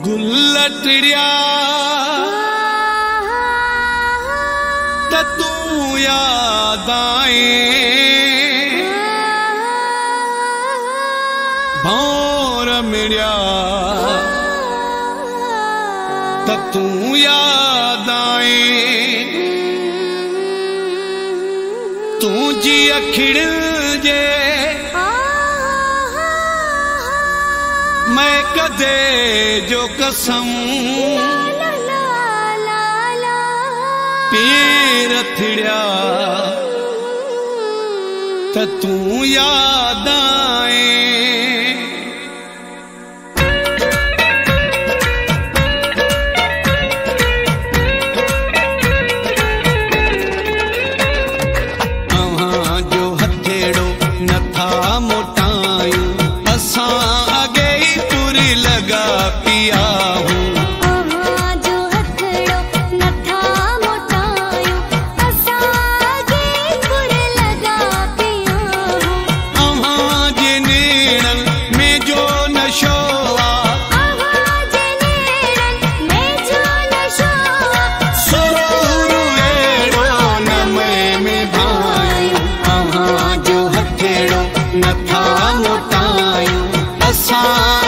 गुल्लटड़िया तू याद आए भौर मिड़िया तू याद आए तू जी अखिड़ जे मैं कदे जो कसम पीर थिड़िया तू याद आए जो हथेड़ो नथा मोटायूं असां अगे तुरी लगा पिया हूँ जो हथड़ो नथा मोटायूं असां अगे तुरी लगा पिया हूँ जे नेणन में जो नशो जे नेणन में जो नशो सुरूर एड़ो न में भायूं जो हथेड़ो नथा मोटायूं असां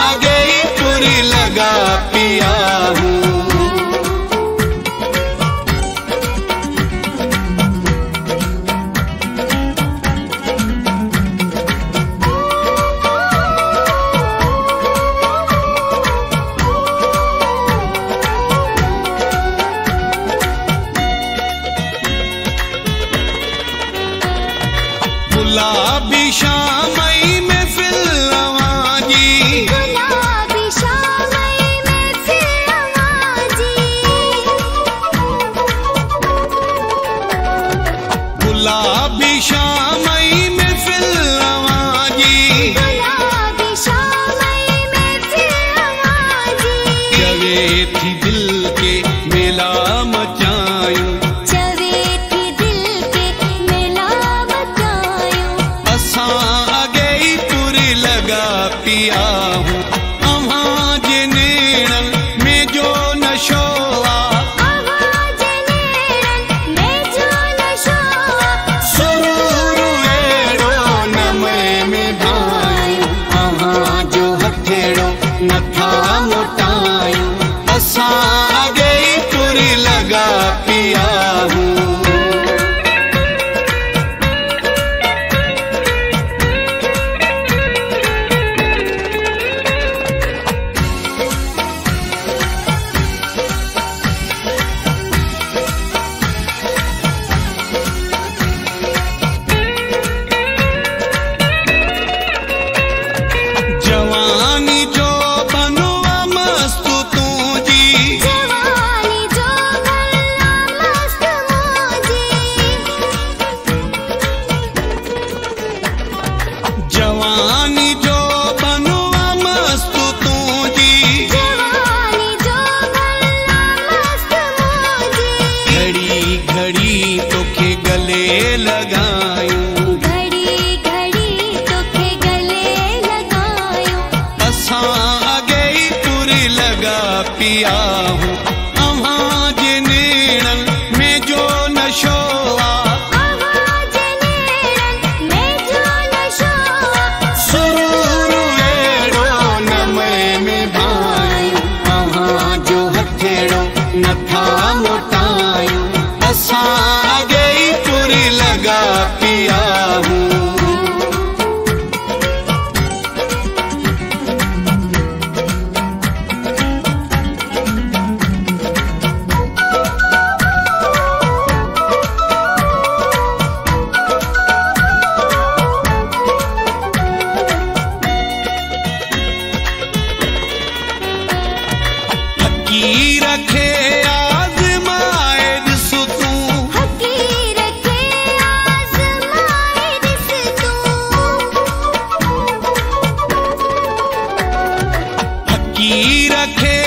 अगे तुरी लगा पिया हूँ गुलाबी शामई में फिल्लवाजी गुलाबी शामई में फिल्लवाजी गुलाबी शामई में फिल्लवाजी गुलाबी शामई में फिल्लवाजी चवे थी दिल के मेला मचायूं चवे थी दिल के मेला मचायूं असां अगे तुरी लगा पिया हूँ जे नेणन में जो नशो जे नेणन में जो नशो सुरूर एड़ो न में भायूं जो हथेड़ो नथा मोटायूं असां अगे तुरी लगा पिया हूँ जवानी जो बनवा मस्त तुझी जवानी जो भला मस्त मौजी जवानी जो बनवा मस्त तुझी जवानी जो भला मस्त मौजी घड़ी घड़ी तोखे गले लगायूं घड़ी घड़ी तोखे गले लगायूं असां अगे तुरी लगा पिया हूँ जे नेणन में जो नशो जे नेणन में जो नशो सुरूर एड़ो न में भायूं जो हथेड़ो नथा मोटायूं असां अगे तुरी लगा पिया हूँ रखे